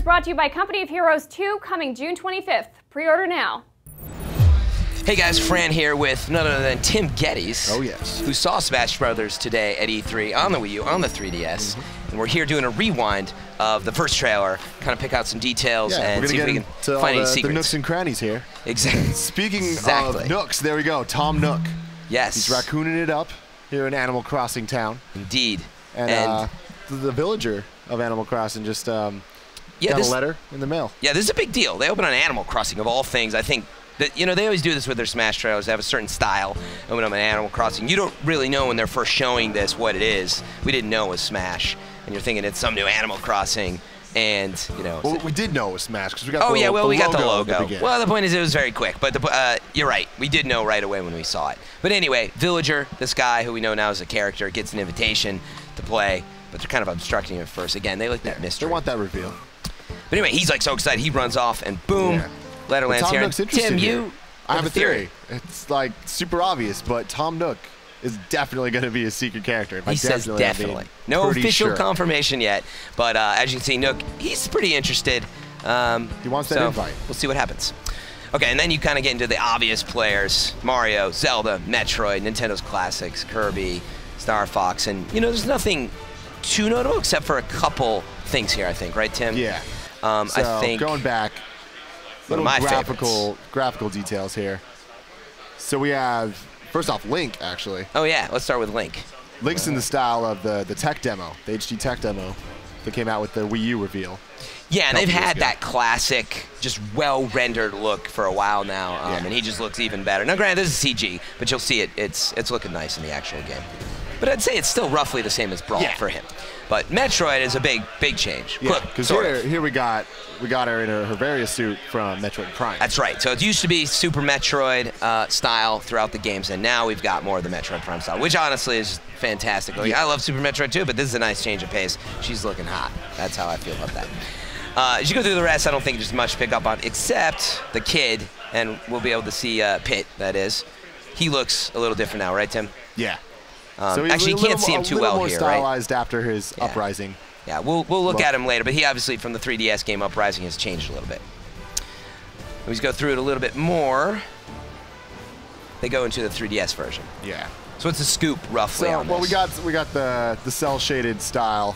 brought to you by Company of Heroes 2, coming June 25th. Pre-order now. Hey guys, Fran here with none other than Tim Gettys. Oh yes. Who saw Smash Brothers today at E3 on the Wii U, on the 3DS. And we're here doing a rewind of the first trailer, kind of pick out some details and see if we can find any secrets. The nooks and crannies here. Exactly. Speaking of nooks, there we go, Tom Nook. Yes. He's raccooning it up here in Animal Crossing Town. Indeed. And the villager of Animal Crossing just got a letter in the mail. Yeah, this is a big deal. They open on Animal Crossing of all things. I think that, you know, they always do this with their Smash trailers. They have a certain style open up an Animal Crossing. You don't really know when they're first showing this what it is. We didn't know it was Smash. And you're thinking it's some new Animal Crossing. And, you know. Well, we did know it was Smash because we got we got the logo. Well, the point is it was very quick. But you're right. We did know right away when we saw it. But anyway, Villager, this guy who we know now is a character, gets an invitation to play. But they're kind of obstructing it first. Again, they like that mystery. They want that reveal. But anyway, he's like so excited. He runs off and boom. Yeah. Letter lands here. Tim, I have a theory. It's like super obvious, but Tom Nook is definitely going to be a secret character. He says definitely. No official confirmation yet, but as you can see, Nook, he's pretty interested. He wants that invite. We'll see what happens. Okay, and then you kind of get into the obvious players: Mario, Zelda, Metroid, Nintendo's classics, Kirby, Star Fox, and you know, there's nothing too notable except for a couple things here. I think, right, Tim? Yeah. I think going back. Little graphical details here. So we have, first off, Link, actually. Oh, yeah. Let's start with Link. Link's in the style of the tech demo, the HD tech demo that came out with the Wii U reveal. Yeah, and they've had that classic, just well-rendered look for a while now, and he just looks even better. Now, granted, this is CG, but you'll see it. It's looking nice in the actual game. But I'd say it's still roughly the same as Brawl for him. But Metroid is a big change. Yeah, because here we got her in her various suit from Metroid Prime. That's right. So it used to be Super Metroid style throughout the games, and now we've got more of the Metroid Prime style, which honestly is fantastic. Like, I love Super Metroid too, but this is a nice change of pace. She's looking hot. That's how I feel about that. As you go through the rest, I don't think there's much to pick up on, except the kid, and we'll be able to see Pit, that is. He looks a little different now, right, Tim? Yeah. So actually, you can't see him too well here, right? Stylized after his Uprising. Yeah, we'll look at him later, but he obviously, from the 3DS game, Uprising has changed a little bit. Let's go through it a little bit more. They go into the 3DS version. Yeah. So what's the scoop, roughly, on this? Well, we got the cell-shaded style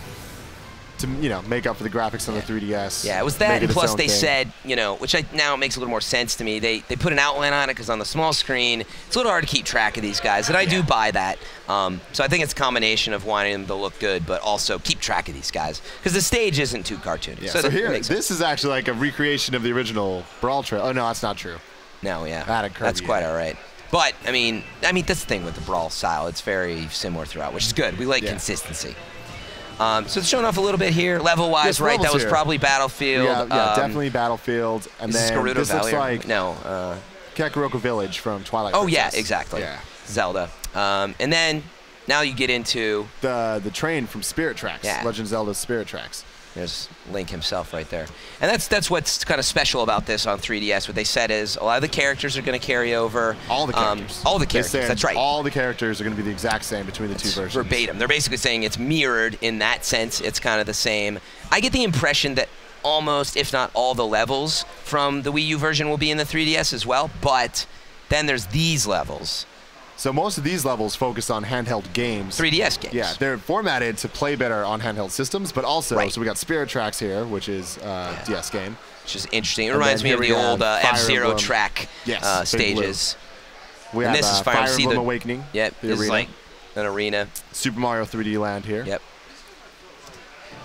to, you know, make up for the graphics on the 3DS. Yeah, it was that, and plus they said, you know, which now makes a little more sense to me, they put an outline on it because on the small screen, it's a little hard to keep track of these guys, and I do buy that. So I think it's a combination of wanting them to look good, but also keep track of these guys, because the stage isn't too cartoony. Yeah, so here, this is actually like a recreation of the original Brawl trailer. Oh, no, that's not true. No, yeah. That's quite all right. But, I mean, that's the thing with the Brawl style. It's very similar throughout, which is good. We like consistency. So it's showing off a little bit here, level-wise, right? That was probably Battlefield. Yeah, definitely Battlefield. And then this looks like Kakariko Village from Twilight Princess. Oh, yeah, exactly. Yeah. Zelda. And then now you get into the train from Spirit Tracks. Yeah. Legend of Zelda's Spirit Tracks. There's Link himself right there. And that's what's kind of special about this on 3DS. What they said is a lot of the characters are going to carry over. All the characters. All the characters, that's right. All the characters are going to be the exact same between the two versions. Verbatim. They're basically saying it's mirrored in that sense. It's kind of the same. I get the impression that almost, if not all the levels from the Wii U version will be in the 3DS as well. But then there's these levels. So most of these levels focus on handheld games. 3DS games. Yeah, they're formatted to play better on handheld systems, but also, so we got Spirit Tracks here, which is DS game. Which is interesting. It reminds me of the old F-Zero track stages. We have Fire Emblem Awakening. Yep, this is like an arena. Super Mario 3D Land here. Yep.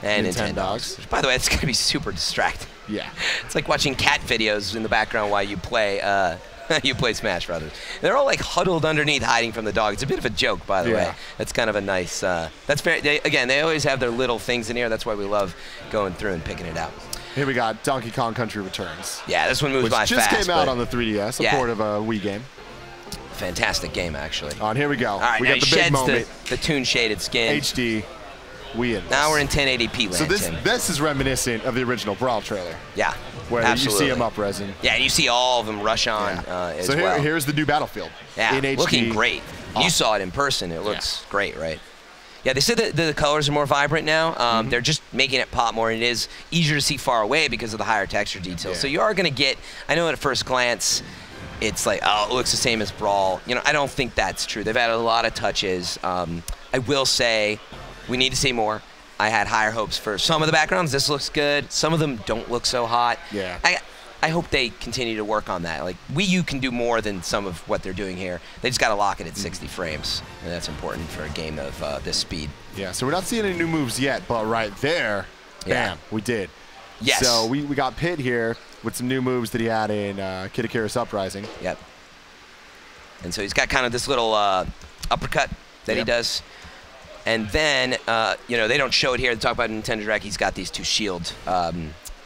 And Nintendogs. By the way, it's going to be super distracting. Yeah. It's like watching cat videos in the background while you play you play Smash Brothers. They're all like huddled underneath, hiding from the dog. It's a bit of a joke, by the way. That's kind of a nice. That's very. Again, they always have their little things in here. That's why we love going through and picking it out. Here we got Donkey Kong Country Returns. Yeah, this one moves by fast. Which just came out on the 3DS, a port of a Wii game. Fantastic game, actually. And here we go. All right, we now got the big moment. The toon-shaded skin. HD. Now we're in 1080p land. So this is reminiscent of the original Brawl trailer. Yeah. Where you see them up-resing. Yeah, and you see all of them rush on as well. So here's the new Battlefield. Yeah, in HD. looking great. Awesome. You saw it in person. It looks great, right? Yeah, they said that the colors are more vibrant now. They're just making it pop more, and it is easier to see far away because of the higher texture detail. So you are going to get, I know at first glance, it's like, oh, it looks the same as Brawl. You know, I don't think that's true. They've added a lot of touches. I will say we need to see more. I had higher hopes for some of the backgrounds. This looks good. Some of them don't look so hot. Yeah. I hope they continue to work on that. Like, Wii U can do more than some of what they're doing here. They just got to lock it at 60 frames, and that's important for a game of this speed. Yeah, so we're not seeing any new moves yet, but right there, bam, we did. Yes. So we got Pit here with some new moves that he had in Kid Icarus Uprising. Yep. And so he's got kind of this little uppercut that he does. And then, you know, they don't show it here. They talk about Nintendo Direct. He's got these two shield.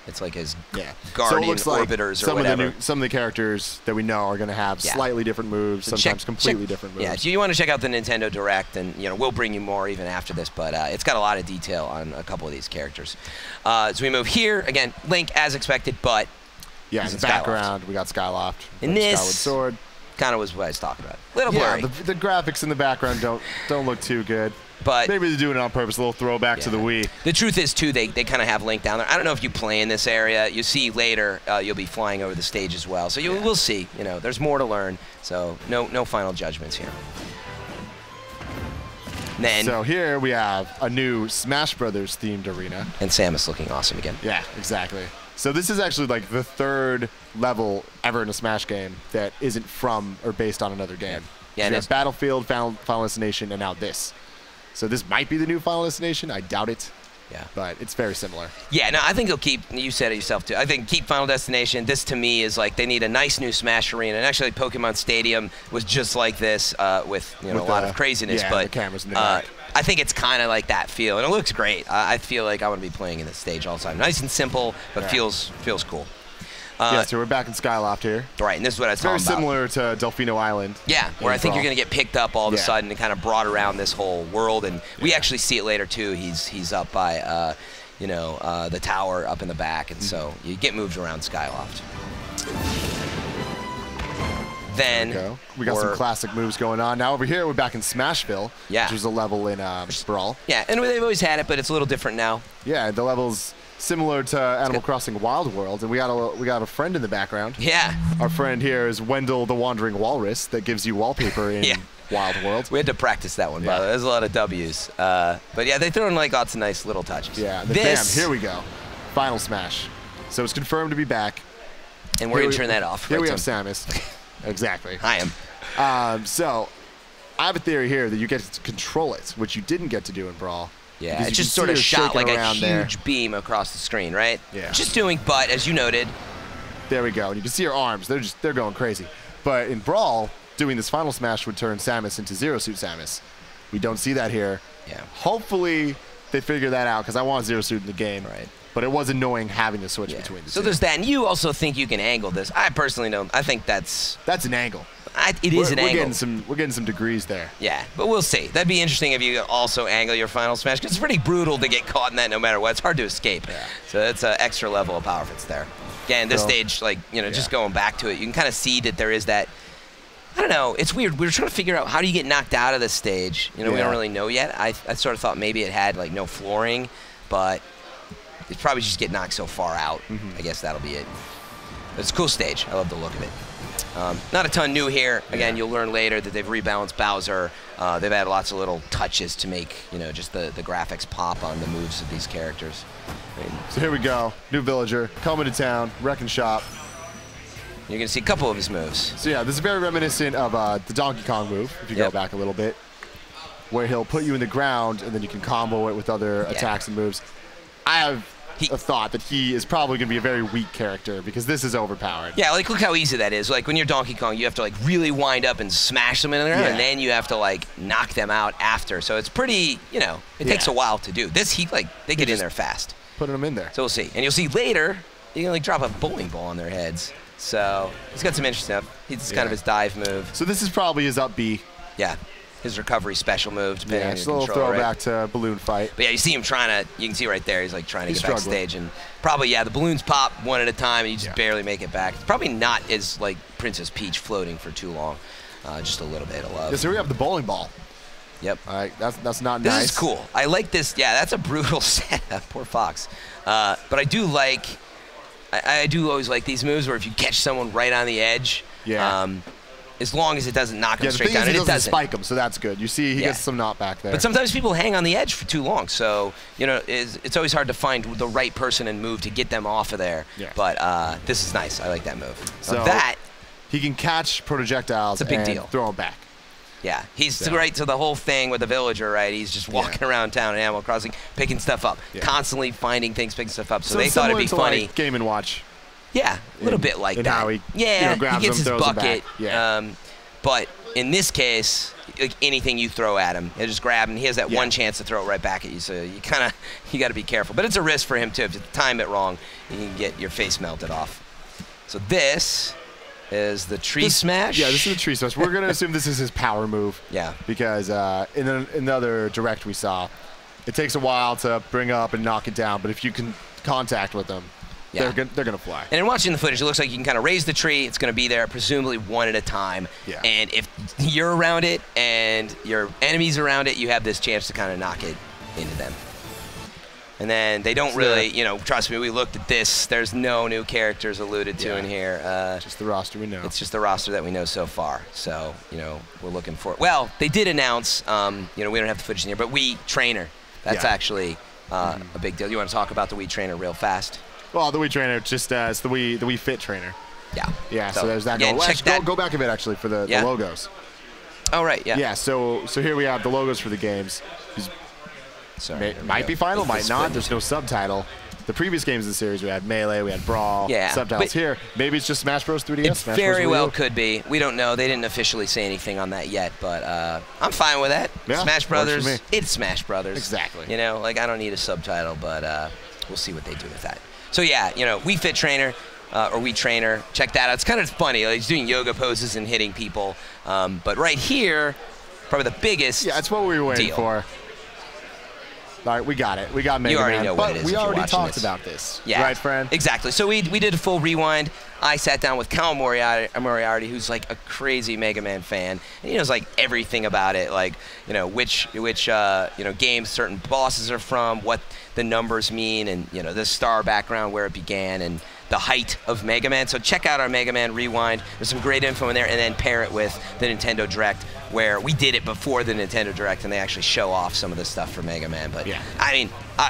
It's like his guardian orbiters or whatever. Some of the characters that we know are going to have slightly different moves, so sometimes completely different moves. Yeah, so you want to check out the Nintendo Direct, and you know we'll bring you more even after this. But it's got a lot of detail on a couple of these characters. So we move here again. Link as expected, but in the background we got Skyloft. And this Skyward Sword kind of was what I was talking about. Little blurry. The graphics in the background don't look too good. But maybe they're doing it on purpose, a little throwback to the Wii. The truth is, too, they kind of have Link down there. I don't know if you play in this area. You see later, you'll be flying over the stage as well. So we'll see. You know, there's more to learn. So no final judgments here. Then, so here we have a new Smash Brothers themed arena. And Samus looking awesome again. Yeah, exactly. So this is actually like the third level ever in a Smash game that isn't from or based on another game. Yeah, so and Battlefield, Final Destination, and now this. So this might be the new Final Destination. I doubt it. Yeah. But it's very similar. Yeah, no, I think he'll keep, you said it yourself too, I think keep Final Destination. This to me is like they need a nice new Smash arena. And actually Pokemon Stadium was just like this with a lot of craziness. But the cameras in the back. I think it's kind of like that feel. And it looks great. I feel like I want to be playing in this stage all the time. Nice and simple, but feels cool. So we're back in Skyloft here. Right, and this is what I was talking about. Very similar to Delfino Island. Yeah, where I think you're going to get picked up all of a sudden and kind of brought around this whole world. And we actually see it later, too. He's up by, the tower up in the back. And so you get moved around Skyloft. Then we got some classic moves going on. Now over here, we're back in Smashville, which was a level in Brawl. Yeah, and they've always had it, but it's a little different now. Yeah, the level's similar to Animal Crossing Wild World, and we got a friend in the background. Yeah. Our friend here is Wendell the Wandering Walrus that gives you wallpaper in Wild World. We had to practice that one, by the way. There's a lot of W's. But yeah, they throw in like lots of nice little touches. Yeah, bam, here we go. Final Smash. So it's confirmed to be back. And we're going to turn that off. Here we have Samus. Exactly. I am. So I have a theory here that you get to control it, which you didn't get to do in Brawl. Yeah, it's just sort of shot like a huge beam across the screen, right? Yeah. Just doing, but as you noted. There we go. And you can see her arms. They're going crazy. But in Brawl, doing this Final Smash would turn Samus into Zero Suit Samus. We don't see that here. Yeah. Hopefully they figure that out because I want Zero Suit in the game. Right. But it was annoying having to switch between the two. So there's that. And you also think you can angle this. I personally don't. I think that's an angle. It is an angle. We're getting some degrees there. Yeah, but we'll see. That'd be interesting if you also angle your Final Smash, because it's pretty brutal to get caught in that no matter what. It's hard to escape. Yeah. So that's an extra level of power fits there. Again, this stage, like, just going back to it, you can kind of see that there is that, I don't know, it's weird. We were trying to figure out how do you get knocked out of this stage. We don't really know yet. I sort of thought maybe it had, like, no flooring, but it's probably just get knocked so far out. I guess that'll be it. But it's a cool stage. I love the look of it. Not a ton new here. Again, you'll learn later that they've rebalanced Bowser. They've added lots of little touches to make, just the graphics pop on the moves of these characters. So here we go. New villager coming to town, wrecking shop. You're going to see a couple of his moves. So yeah, this is very reminiscent of the Donkey Kong move, if you go back a little bit, where he'll put you in the ground and then you can combo it with other attacks and moves. I have a thought that he is probably going to be a very weak character because this is overpowered. Yeah, like look how easy that is. Like when you're Donkey Kong, you have to like really wind up and smash them in the ground, and then you have to like knock them out after. So it's pretty, it takes a while to do. This they get in there fast. Putting them in there. So we'll see. And you'll see later, you can like drop a bowling ball on their heads. So he's got some interesting stuff. He's kind of his dive move. So this is probably his up B. Yeah. His recovery special move, depending on your control, control, a little throwback to balloon fight. But yeah, you see him you can see right there, he's like trying to get backstage. And probably, the balloons pop one at a time, and you just barely make it back. It's probably not as like Princess Peach floating for too long. Just a little bit of love. So here we have the bowling ball. Yep. All right, that's not this nice. This is cool. I like this. Yeah, that's a brutal setup. Poor Fox. But I do like. I do always like these moves where if you catch someone right on the edge. Yeah. As long as it doesn't knock them the straight thing down, is and it it doesn't spike him, so that's good. You see, he gets some knot back there. But sometimes people hang on the edge for too long, so you know it's always hard to find the right person and move to get them off of there. Yeah. But this is nice. I like that move. So that he can catch projectiles it's a big and deal. throw them back. Yeah, he's right to the whole thing with the villager, right? He's just walking around town in Animal Crossing, picking stuff up, constantly finding things, picking stuff up. So they thought it'd be funny. Like Game & Watch. Yeah, a little bit like that. How he, grabs he gets them, his throws bucket. them back. Yeah. But in this case, like anything you throw at him, he'll just grab him. He has that one chance to throw it right back at you. So you got to be careful. But it's a risk for him too. If you time it wrong, you can get your face melted off. So this is the tree smash. Yeah, this is the tree smash. We're gonna assume this is his power move. Yeah. Because in the other direct we saw, it takes a while to bring up and knock it down. But if you can contact with them. Yeah. They're gonna fly. And in watching the footage, it looks like you can kind of raise the tree. It's gonna be there, presumably one at a time. Yeah. And if you're around it and your enemy's around it, you have this chance to kind of knock it into them. And then they don't really, trust me, we looked at this. There's no new characters alluded to in here. Just the roster we know. It's just the roster that we know so far. So, we're looking for it. Well, they did announce, we don't have the footage in here, but Wii Trainer. That's actually a big deal. You want to talk about the Wii Trainer real fast? Well, the Wii Trainer just it's the Wii Fit Trainer. Yeah. Yeah. So there's that. Go back a bit actually for the logos. Oh right. Yeah. Yeah. So here we have the logos for the games. Might be final, might not. There's no subtitle. The previous games in the series, we had Melee, we had Brawl, subtitles here. Maybe it's just Smash Bros. 3DS. It very well could be. We don't know. They didn't officially say anything on that yet, but I'm fine with that. Yeah, Smash Brothers. It's Smash Brothers. Exactly. I don't need a subtitle, but we'll see what they do with that. So yeah, Wii Fit Trainer or Wii Trainer, check that out. It's kind of funny. Like, he's doing yoga poses and hitting people. But right here, probably the biggest. Yeah, that's what we were waiting for. All right, we got it. We got Mega Man. You already know what it is. We already talked about this. Yeah. Right, friend? Exactly. So we did a full rewind. I sat down with Cal Moriarty, who's like a crazy Mega Man fan, and he knows like everything about it, like which games certain bosses are from, what the numbers mean, and the star background, where it began, and the height of Mega Man. So check out our Mega Man Rewind. There's some great info in there, and then pair it with the Nintendo Direct, where we did it before the Nintendo Direct, and they actually show off some of the stuff for Mega Man. But I mean,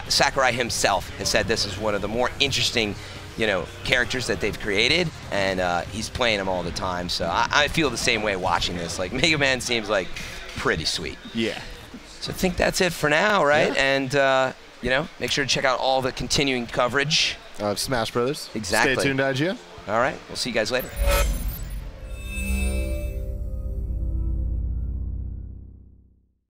Sakurai himself has said this is one of the more interesting characters that they've created, and he's playing them all the time. So I feel the same way watching this. Like, Mega Man seems like pretty sweet. Yeah. So I think that's it for now, right? Yeah. And make sure to check out all the continuing coverage of Smash Brothers. Exactly. Stay tuned, IGN. All right. We'll see you guys later.